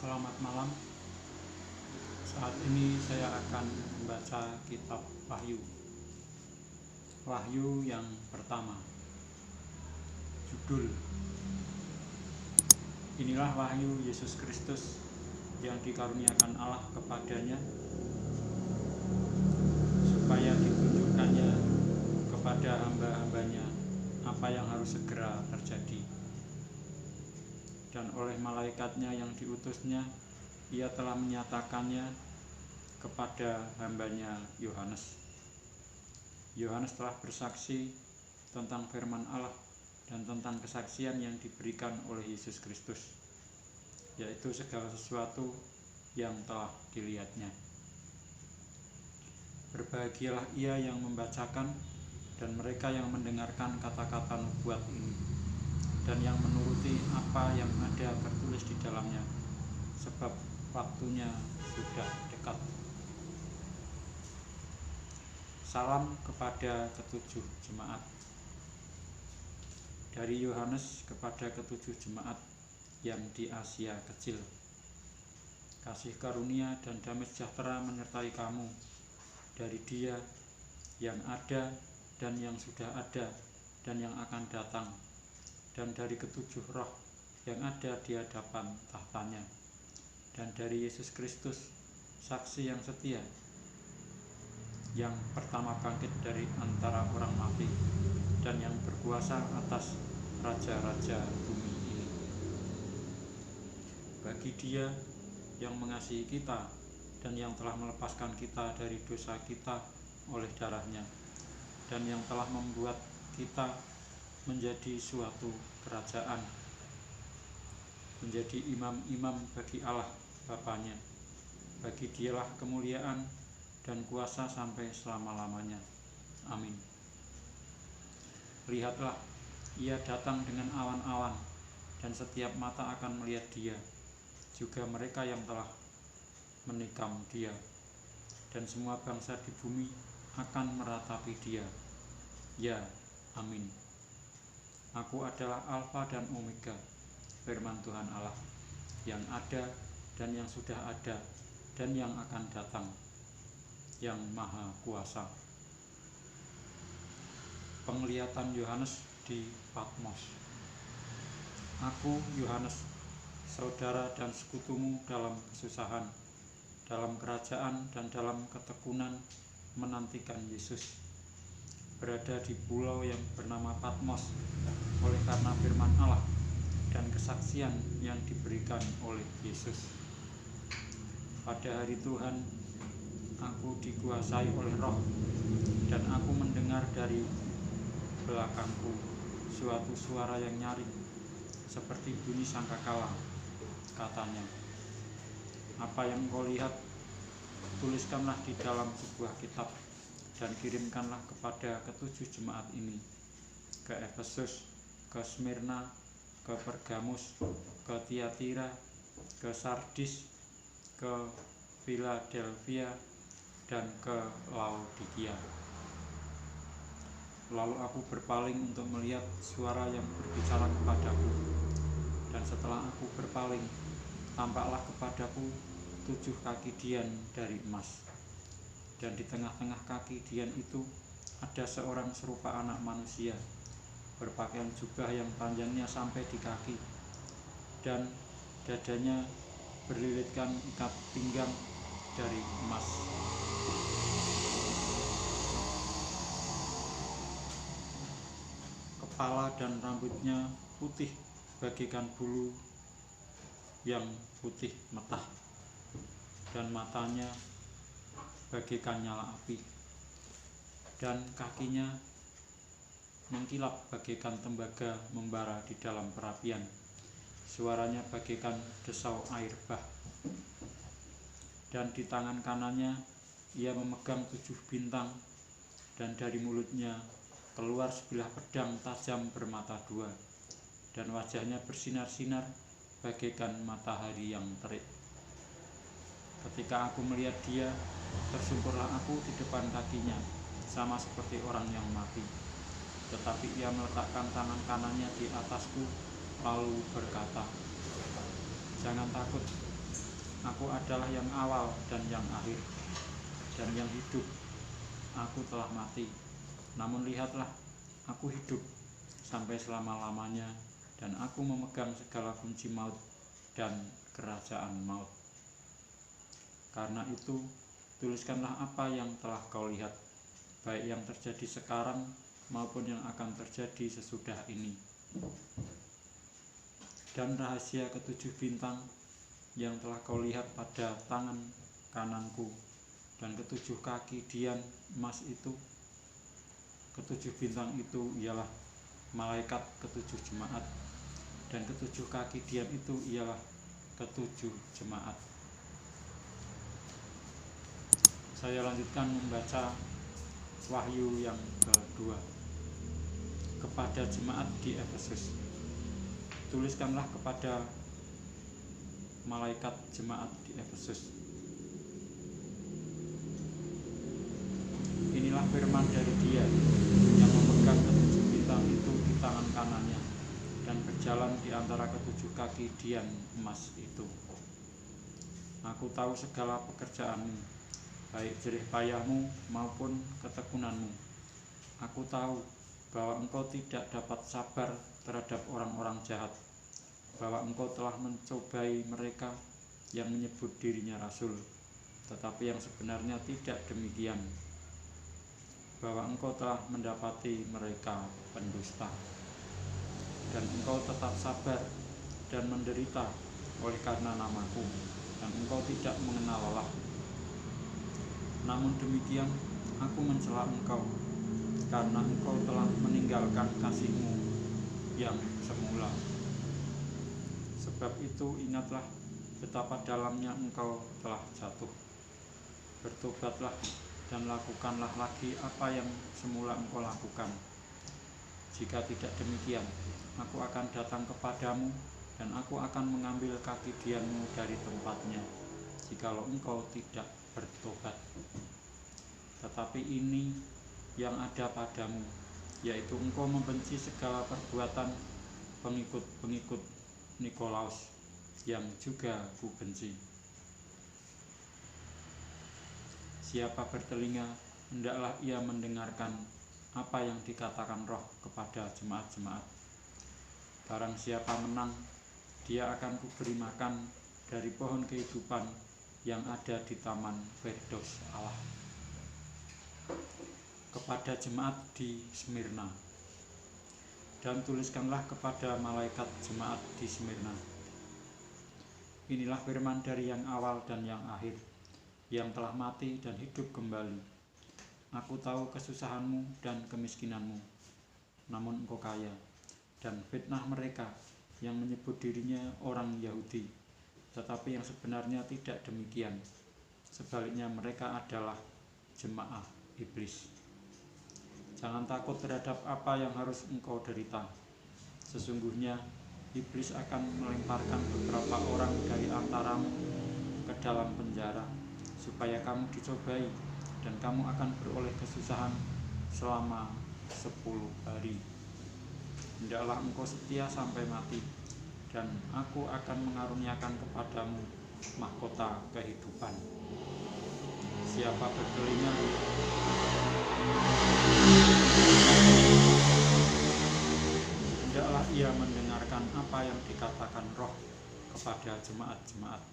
Selamat malam. Saat ini saya akan membaca kitab Wahyu. Wahyu yang pertama. Judul: Inilah wahyu Yesus Kristus yang dikaruniakan Allah kepadanya, supaya ditunjukkannya kepada hamba-hambanya apa yang harus segera terjadi. Dan oleh malaikatnya yang diutusnya, ia telah menyatakannya kepada hambanya Yohanes. Yohanes telah bersaksi tentang firman Allah dan tentang kesaksian yang diberikan oleh Yesus Kristus, yaitu segala sesuatu yang telah dilihatnya. Berbahagialah ia yang membacakan dan mereka yang mendengarkan kata-kata nubuat ini, dan yang menuruti apa yang ada tertulis di dalamnya, sebab waktunya sudah dekat. Salam kepada ketujuh jemaat. Dari Yohanes kepada ketujuh jemaat yang di Asia Kecil. Kasih karunia dan damai sejahtera menyertai kamu dari Dia yang ada dan yang sudah ada dan yang akan datang, dan dari ketujuh roh yang ada di hadapan tahtanya, dan dari Yesus Kristus, saksi yang setia, yang pertama bangkit dari antara orang mati, dan yang berkuasa atas raja-raja bumi ini. Bagi Dia yang mengasihi kita dan yang telah melepaskan kita dari dosa kita oleh darahnya, dan yang telah membuat kita menjadi suatu kerajaan, menjadi imam-imam bagi Allah Bapanya. Bagi Dialah kemuliaan dan kuasa sampai selama-lamanya. Amin. Lihatlah, Ia datang dengan awan-awan, dan setiap mata akan melihat Dia, juga mereka yang telah menikam Dia, dan semua bangsa di bumi akan meratapi Dia. Ya, amin. Aku adalah Alfa dan Omega, firman Tuhan Allah, yang ada dan yang sudah ada dan yang akan datang, yang Maha Kuasa. Penglihatan Yohanes di Patmos. Aku, Yohanes, saudara dan sekutumu dalam kesusahan, dalam kerajaan dan dalam ketekunan menantikan Yesus, berada di pulau yang bernama Patmos oleh karena firman Allah dan kesaksian yang diberikan oleh Yesus. Pada hari Tuhan, aku dikuasai oleh Roh, dan aku mendengar dari belakangku suatu suara yang nyaring seperti bunyi sangkakala. Katanya, apa yang kau lihat, tuliskanlah di dalam sebuah kitab dan kirimkanlah kepada ketujuh jemaat ini, ke Efesus, ke Smyrna, ke Pergamus, ke Tiatira, ke Sardis, ke Philadelphia, dan ke Laodikia. Lalu aku berpaling untuk melihat suara yang berbicara kepadaku, dan setelah aku berpaling, tampaklah kepadaku 7 kaki dian dari emas, dan di tengah-tengah kaki dian itu ada seorang serupa anak manusia, berpakaian jubah yang panjangnya sampai di kaki, dan dadanya berlilitkan ikat pinggang dari emas. Kepala dan rambutnya putih bagaikan bulu yang putih metah, dan matanya bagaikan nyala api, dan kakinya mengkilap bagaikan tembaga membara di dalam perapian. Suaranya bagaikan desau air bah. Dan di tangan kanannya ia memegang 7 bintang, dan dari mulutnya keluar sebilah pedang tajam bermata 2, dan wajahnya bersinar-sinar bagaikan matahari yang terik. Ketika aku melihat Dia, tersungkurlah aku di depan kakinya, sama seperti orang yang mati. Tetapi Ia meletakkan tangan kanannya di atasku, lalu berkata, jangan takut, Aku adalah yang awal dan yang akhir, dan yang hidup. Aku telah mati, namun lihatlah, aku hidup sampai selama-lamanya, dan aku memegang segala kunci maut dan kerajaan maut. Karena itu, tuliskanlah apa yang telah kau lihat, baik yang terjadi sekarang maupun yang akan terjadi sesudah ini. Dan rahasia ketujuh bintang yang telah kau lihat pada tangan kananku dan ketujuh kaki dian emas itu. Ketujuh bintang itu ialah malaikat ketujuh jemaat, dan ketujuh kaki dian itu ialah ketujuh jemaat. Saya lanjutkan membaca Wahyu yang kedua. Kepada jemaat di Efesus, tuliskanlah kepada malaikat jemaat di Efesus. Inilah firman dari Dia yang memegang ketujuh bintang itu di tangan kanannya dan berjalan di antara ketujuh kaki dian emas itu. Aku tahu segala pekerjaanmu, baik jerih payahmu maupun ketekunanmu. Aku tahu bahwa engkau tidak dapat sabar terhadap orang-orang jahat, bahwa engkau telah mencobai mereka yang menyebut dirinya rasul, tetapi yang sebenarnya tidak demikian, bahwa engkau telah mendapati mereka pendusta, dan engkau tetap sabar dan menderita oleh karena namaku, dan engkau tidak mengenal lelah. Namun demikian, aku mencela engkau, karena engkau telah meninggalkan kasihmu yang semula. Sebab itu ingatlah betapa dalamnya engkau telah jatuh. Bertobatlah dan lakukanlah lagi apa yang semula engkau lakukan. Jika tidak demikian, aku akan datang kepadamu dan aku akan mengambil kaki dianmu dari tempatnya, jikalau engkau tidak bertobat. Tetapi ini yang ada padamu, yaitu engkau membenci segala perbuatan pengikut-pengikut Nikolaus, yang juga kubenci. Siapa bertelinga, hendaklah ia mendengarkan apa yang dikatakan Roh kepada jemaat-jemaat. Barang siapa menang, dia akan kuberi makan dari pohon kehidupan yang ada di taman Firdaus Allah. Kepada jemaat di Smyrna, dan tuliskanlah kepada malaikat jemaat di Smyrna. Inilah firman dari yang awal dan yang akhir, yang telah mati dan hidup kembali. Aku tahu kesusahanmu dan kemiskinanmu, namun engkau kaya, dan fitnah mereka yang menyebut dirinya orang Yahudi, tetapi yang sebenarnya tidak demikian. Sebaliknya mereka adalah jemaah iblis. Jangan takut terhadap apa yang harus engkau derita. Sesungguhnya iblis akan melemparkan beberapa orang dari antaramu ke dalam penjara, supaya kamu dicobai, dan kamu akan beroleh kesusahan selama 10 hari. Hendaklah engkau setia sampai mati, dan aku akan mengaruniakan kepadamu mahkota kehidupan. Siapa bertelinga, hendaklah ia mendengarkan apa yang dikatakan Roh kepada jemaat-jemaat.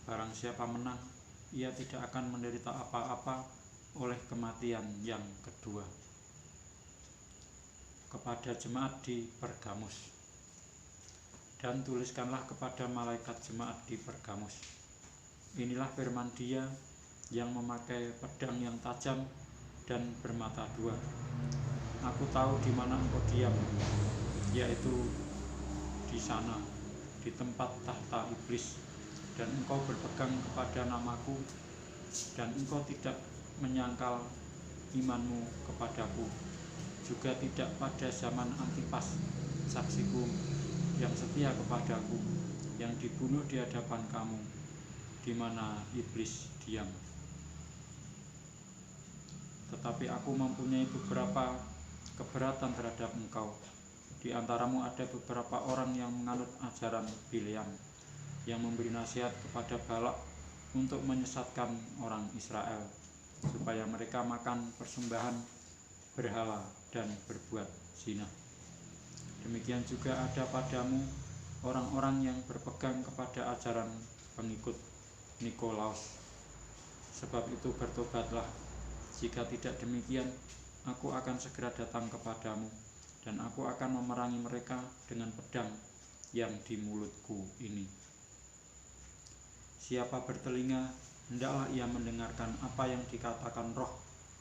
Barang siapa menang, ia tidak akan menderita apa-apa oleh kematian yang kedua. Kepada jemaat di Pergamus, dan tuliskanlah kepada malaikat jemaat di Pergamus. Inilah firman Dia yang memakai pedang yang tajam dan bermata dua. Aku tahu di mana engkau diam, yaitu di sana, di tempat tahta iblis, dan engkau berpegang kepada namaku, dan engkau tidak menyangkal imanmu kepadaku, juga tidak pada zaman Antipas, saksiku yang setia kepadaku, yang dibunuh di hadapan kamu, di mana iblis diam. Tetapi aku mempunyai beberapa keberatan terhadap engkau. Di antaramu ada beberapa orang yang menganut ajaran Bileam, yang memberi nasihat kepada Balak untuk menyesatkan orang Israel, supaya mereka makan persembahan berhala dan berbuat zina. Demikian juga ada padamu orang-orang yang berpegang kepada ajaran pengikut Nikolaus. Sebab itu bertobatlah, jika tidak demikian aku akan segera datang kepadamu, dan aku akan memerangi mereka dengan pedang yang di mulutku ini. Siapa bertelinga, hendaklah ia mendengarkan apa yang dikatakan Roh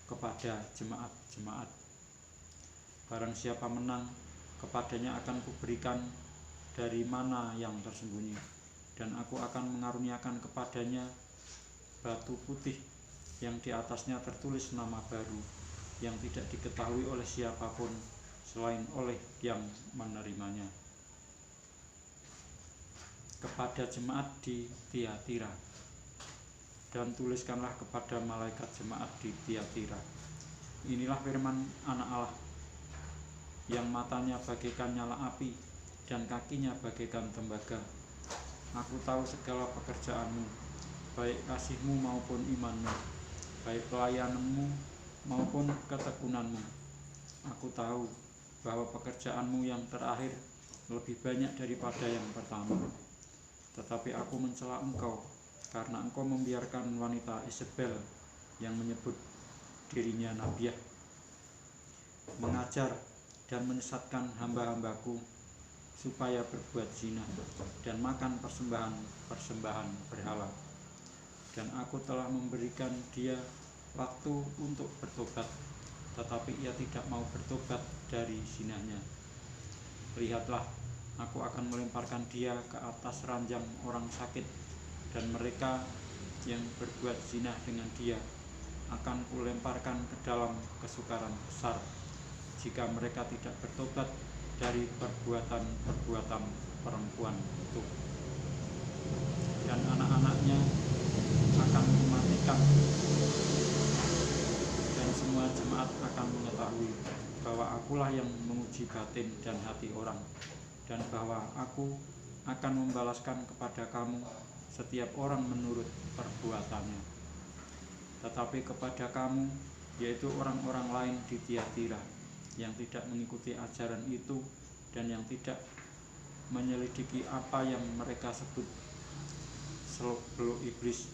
kepada jemaat-jemaat. Barang siapa menang, kepadanya akan kuberikan dari mana yang tersembunyi, dan aku akan mengaruniakan kepadanya batu putih yang di atasnya tertulis nama baru, yang tidak diketahui oleh siapapun selain oleh yang menerimanya. Kepada jemaat di Tiatira, dan tuliskanlah kepada malaikat jemaat di Tiatira, inilah firman Anak Allah, yang matanya bagaikan nyala api dan kakinya bagaikan tembaga. Aku tahu segala pekerjaanmu, baik kasihmu maupun imanmu, baik pelayananmu maupun ketekunanmu. Aku tahu bahwa pekerjaanmu yang terakhir lebih banyak daripada yang pertama. Tetapi aku mencela engkau, karena engkau membiarkan wanita Isabel yang menyebut dirinya nabiah mengajar dan menyesatkan hamba-hambaku supaya berbuat zina dan makan persembahan berhala. Dan aku telah memberikan dia waktu untuk bertobat, tetapi ia tidak mau bertobat dari zinanya. Lihatlah, aku akan melemparkan dia ke atas ranjang orang sakit, dan mereka yang berbuat zina dengan dia akan kulemparkan ke dalam kesukaran besar, jika mereka tidak bertobat dari perbuatan-perbuatan perempuan itu. Dan anak-anaknya akan mematikan, dan semua jemaat akan mengetahui bahwa akulah yang menguji batin dan hati orang, dan bahwa aku akan membalaskan kepada kamu setiap orang menurut perbuatannya. Tetapi kepada kamu, yaitu orang-orang lain di Tiatira yang tidak mengikuti ajaran itu dan yang tidak menyelidiki apa yang mereka sebut seluk-beluk iblis,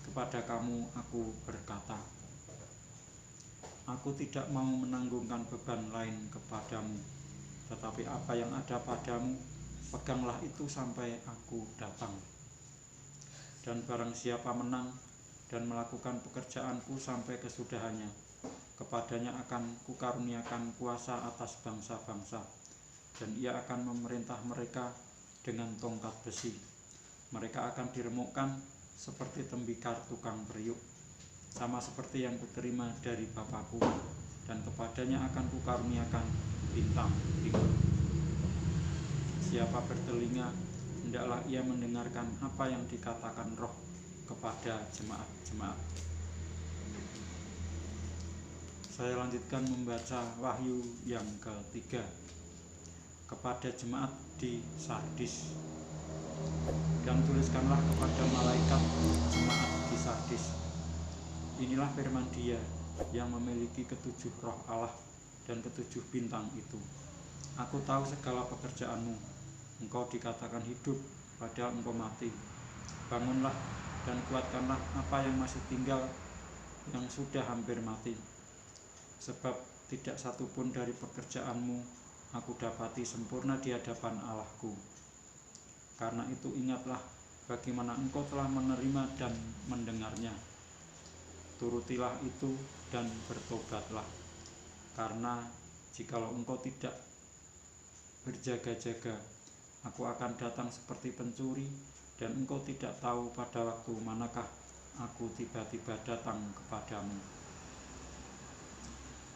kepada kamu aku berkata, aku tidak mau menanggungkan beban lain kepadamu, tetapi apa yang ada padamu, peganglah itu sampai aku datang. Dan barang siapa menang dan melakukan pekerjaanku sampai kesudahannya, kepadanya akan kukaruniakan kuasa atas bangsa-bangsa, dan ia akan memerintah mereka dengan tongkat besi. Mereka akan diremukkan seperti tembikar tukang periuk, sama seperti yang kuterima dari Bapakku, dan kepadanya akan kukaruniakan bintang-bintang. Siapa bertelinga, hendaklah ia mendengarkan apa yang dikatakan Roh kepada jemaat-jemaat. Saya lanjutkan membaca Wahyu yang ketiga. Kepada jemaat di Sardis, dan tuliskanlah kepada malaikat jemaat di Sardis, inilah firman Dia yang memiliki ketujuh roh Allah dan ketujuh bintang itu. Aku tahu segala pekerjaanmu, engkau dikatakan hidup padahal engkau mati. Bangunlah dan kuatkanlah apa yang masih tinggal, yang sudah hampir mati. Sebab tidak satupun dari pekerjaanmu aku dapati sempurna di hadapan Allahku. Karena itu ingatlah bagaimana engkau telah menerima dan mendengarnya. Turutilah itu dan bertobatlah. Karena jikalau engkau tidak berjaga-jaga, aku akan datang seperti pencuri, dan engkau tidak tahu pada waktu manakah aku tiba-tiba datang kepadamu.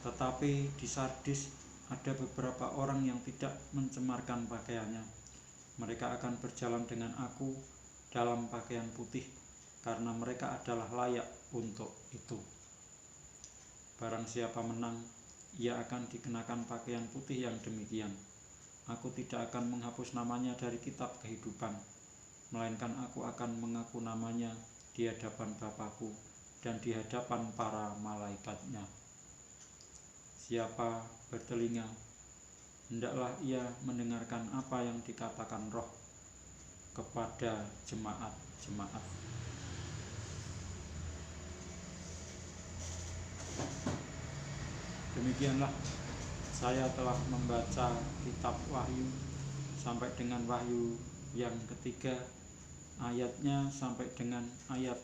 Tetapi di Sardis ada beberapa orang yang tidak mencemarkan pakaiannya. Mereka akan berjalan dengan aku dalam pakaian putih, karena mereka adalah layak untuk itu. Barang siapa menang, ia akan dikenakan pakaian putih yang demikian. Aku tidak akan menghapus namanya dari kitab kehidupan, melainkan aku akan mengaku namanya di hadapan Bapakku dan di hadapan para malaikatnya. Siapa bertelinga, hendaklah ia mendengarkan apa yang dikatakan Roh kepada jemaat-jemaat. Demikianlah saya telah membaca kitab Wahyu sampai dengan Wahyu yang ketiga, ayatnya sampai dengan ayat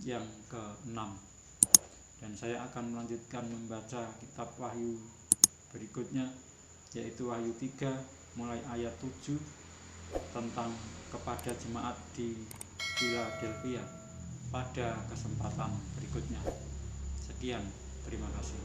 yang ke-6. Dan saya akan melanjutkan membaca kitab Wahyu berikutnya, yaitu Wahyu 3 mulai ayat 7 tentang kepada jemaat di Philadelphia pada kesempatan berikutnya. Sekian, terima kasih.